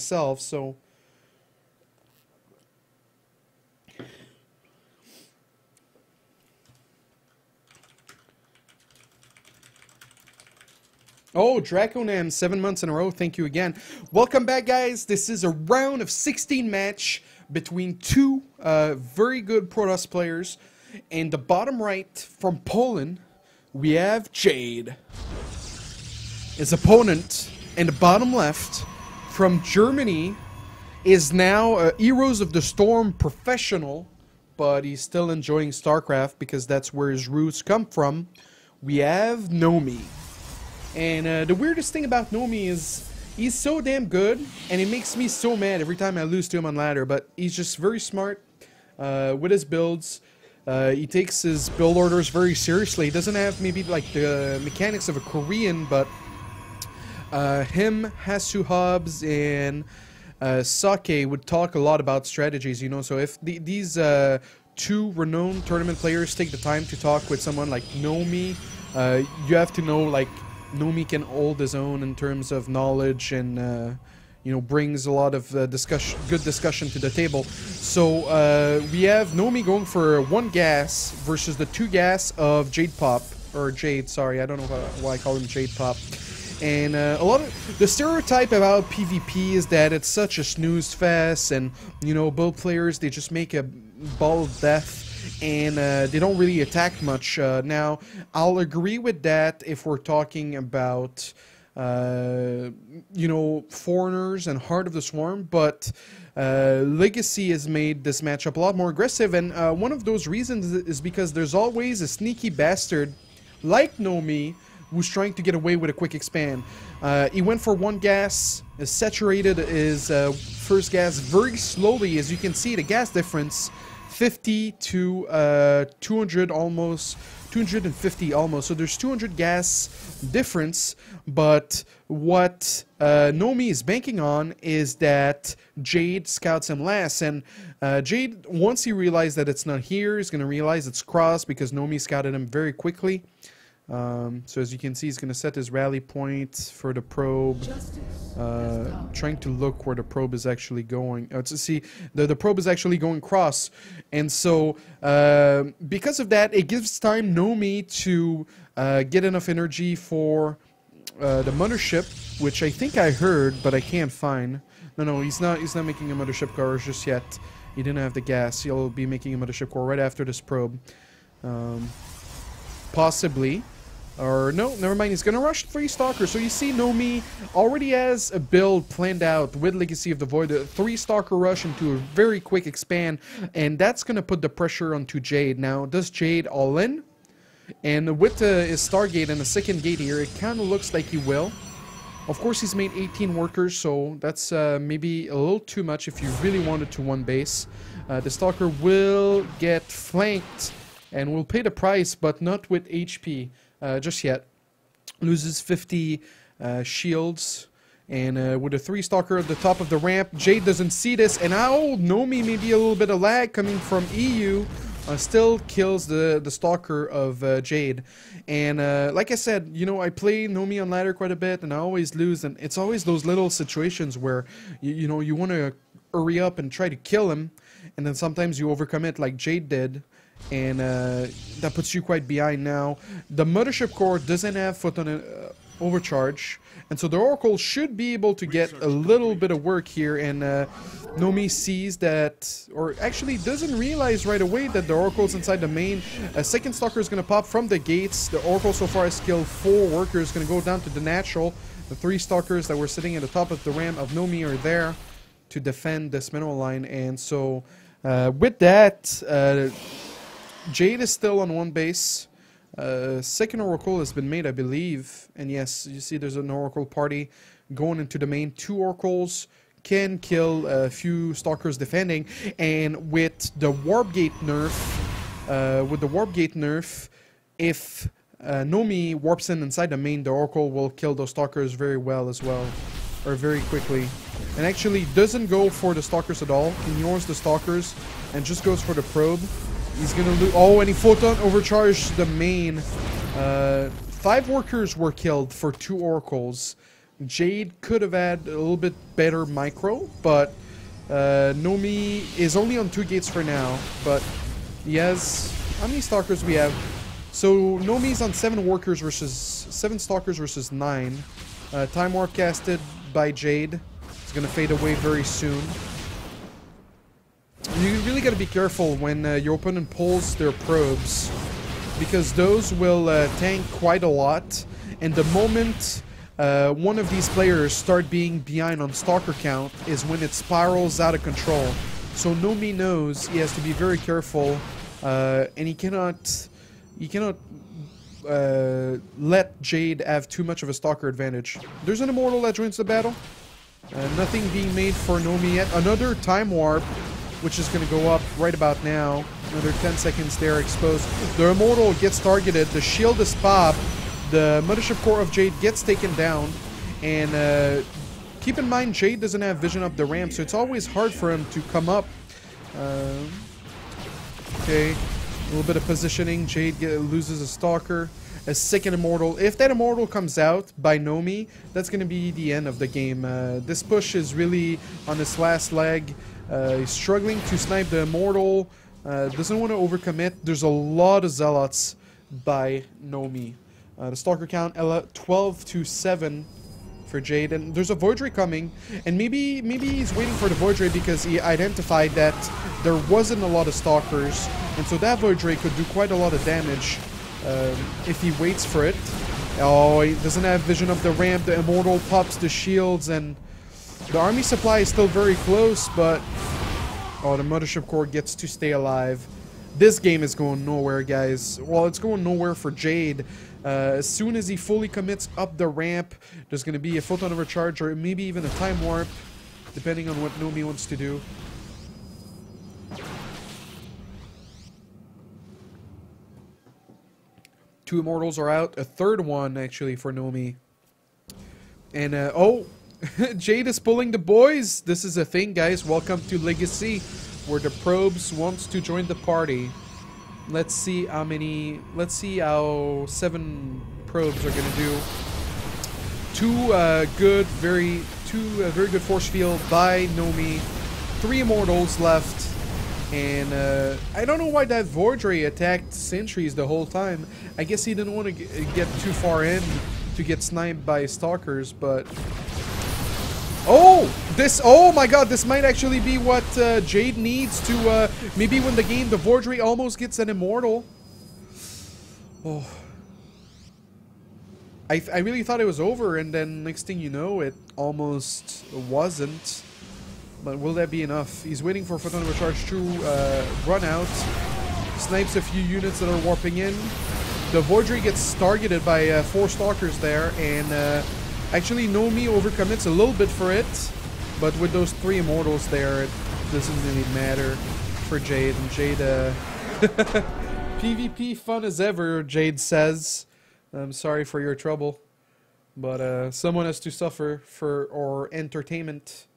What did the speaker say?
myself, so... Oh, Knowme, 7 months in a row. Thank you again. Welcome back, guys. This is a round of 16 match between two very good Protoss players. In the bottom right, from Poland, we have Jade. His opponent, in the bottom left, from Germany, is now a Heroes of the Storm professional, but he's still enjoying StarCraft because that's where his roots come from. We have Knowme. And the weirdest thing about Knowme is he's so damn good, and it makes me so mad every time I lose to him on ladder, but he's just very smart with his builds. He takes his build orders very seriously. He doesn't have maybe like the mechanics of a Korean, but him, Hasu Hobbs, and Sake would talk a lot about strategies, you know, so if these two renowned tournament players take the time to talk with someone like Knowme, you have to know, like, Knowme can hold his own in terms of knowledge and, you know, brings a lot of good discussion to the table. So we have Knowme going for 1 gas versus the 2 gas of Jade Pop, or Jade, sorry, I don't know why I call him Jade Pop. And a lot of the stereotype about PvP is that it's such a snooze fest, and, you know, both players, they just make a ball of death. And they don't really attack much. Now, I'll agree with that if we're talking about, you know, foreigners and Heart of the Swarm, but Legacy has made this matchup a lot more aggressive, and one of those reasons is because there's always a sneaky bastard like Knowme who's trying to get away with a quick expand. He went for 1 gas, saturated his first gas very slowly. As you can see, the gas difference 50 to 200 almost, 250 almost. So there's 200 gas difference, but what Knowme is banking on is that Jade scouts him last, and Jade, once he realized that it's not here, he's going to realize it's crossed because Knowme scouted him very quickly. So as you can see, he's going to set his rally point for the probe, trying to look where the probe is actually going. To see, the probe is actually going cross, and so because of that, it gives time Knowme to get enough energy for the mothership, which I think I heard, but I can't find. No, he's not making a mothership core just yet. He didn't have the gas. He'll be making a mothership core right after this probe, possibly. Or no, never mind, he's gonna rush 3 Stalkers. So you see Knowme already has a build planned out with Legacy of the Void, a 3 Stalker rush into a very quick expand, and that's gonna put the pressure onto Jade. Now, does Jade all in? And with his Stargate and the second gate here, it kinda looks like he will. Of course, he's made 18 workers, so that's maybe a little too much if you really wanted to 1 base. The Stalker will get flanked and will pay the price, but not with HP. Just yet. Loses 50 shields, and with a 3 Stalker at the top of the ramp, Jade doesn't see this, and now Knowme, maybe a little bit of lag coming from EU, still kills the Stalker of Jade. And like I said, you know, I play Knowme on ladder quite a bit, and I always lose, and it's always those little situations where, you know, you want to hurry up and try to kill him, and then sometimes you overcome it like Jade did. And that puts you quite behind now. The Mothership Core doesn't have photon overcharge, and so the Oracle should be able to get a little bit of work here, and Knowme sees that, or actually doesn't realize right away that the Oracle's inside the main. A second Stalker is going to pop from the gates. The Oracle so far has killed 4 workers, going to go down to the natural. The 3 Stalkers that were sitting at the top of the ramp of Knowme are there to defend this mineral line, and so with that, Jade is still on 1 base. Second Oracle has been made, I believe. And yes, you see there's an Oracle party going into the main. 2 Oracles can kill a few Stalkers defending. And with the Warp Gate nerf, if Knowme warps in inside the main, the Oracle will kill those Stalkers very well as well. Or very quickly. And actually doesn't go for the Stalkers at all. Ignores the Stalkers and just goes for the probe. He's gonna lose. Oh, and he photon overcharged the main. 5 workers were killed for 2 Oracles. Jade could have had a little bit better micro, but Knowme is only on 2 gates for now, but he has... How many stalkers we have? So Knowme's on 7 workers versus 7 stalkers versus 9. Time warp casted by Jade. It's gonna fade away very soon. You really gotta be careful when your opponent pulls their probes, because those will tank quite a lot, and the moment one of these players start being behind on stalker count is when it spirals out of control. So Knowme knows he has to be very careful, and he cannot let Jade have too much of a stalker advantage. There's an immortal that joins the battle. Nothing being made for Knowme yet. Another time warp, which is going to go up right about now. Another 10 seconds there exposed. The immortal gets targeted. The shield is popped. The Mothership Core of Jade gets taken down. And keep in mind, Jade doesn't have vision up the ramp, so it's always hard for him to come up. Okay, a little bit of positioning. Jade loses a stalker. A second immortal. If that immortal comes out by Knowme, that's going to be the end of the game. This push is really on his last leg. He's struggling to snipe the immortal. Doesn't want to overcommit. There's a lot of zealots by Knowme. The stalker count 12 to 7 for Jade, and there's a Void Ray coming, and maybe he's waiting for the Void Ray because he identified that there wasn't a lot of stalkers, and so that Void Ray could do quite a lot of damage if he waits for it. Oh, he doesn't have vision of the ramp. The immortal pops the shields, and the army supply is still very close, but oh, the Mothership Core gets to stay alive. This game is going nowhere, guys. Well, it's going nowhere for Jade. As soon as he fully commits up the ramp, there's going to be a photon overcharge or maybe even a time warp, depending on what Knowme wants to do. Two immortals are out. A third one, actually, for Knowme. And, oh, Jade is pulling the boys. This is a thing, guys. Welcome to Legacy, where the probes wants to join the party. Let's see how many... Let's see how 7 probes are going to do. Two very good force field by Knowme. 3 immortals left. And I don't know why that Void Ray attacked sentries the whole time. I guess he didn't want to get too far in to get sniped by stalkers, but... Oh! Oh my god, this might actually be what Jade needs to maybe win the game. The Void Ray almost gets an immortal. Oh. I really thought it was over, and then next thing you know, it almost wasn't. But will that be enough? He's waiting for Photon Overcharge to run out. Snipes a few units that are warping in. The Void Ray gets targeted by 4 stalkers there, and actually Knowme overcommits a little bit for it. But with those 3 immortals there, it doesn't really matter for Jade. And Jade, PvP fun as ever, Jade says. I'm sorry for your trouble, but someone has to suffer for our entertainment.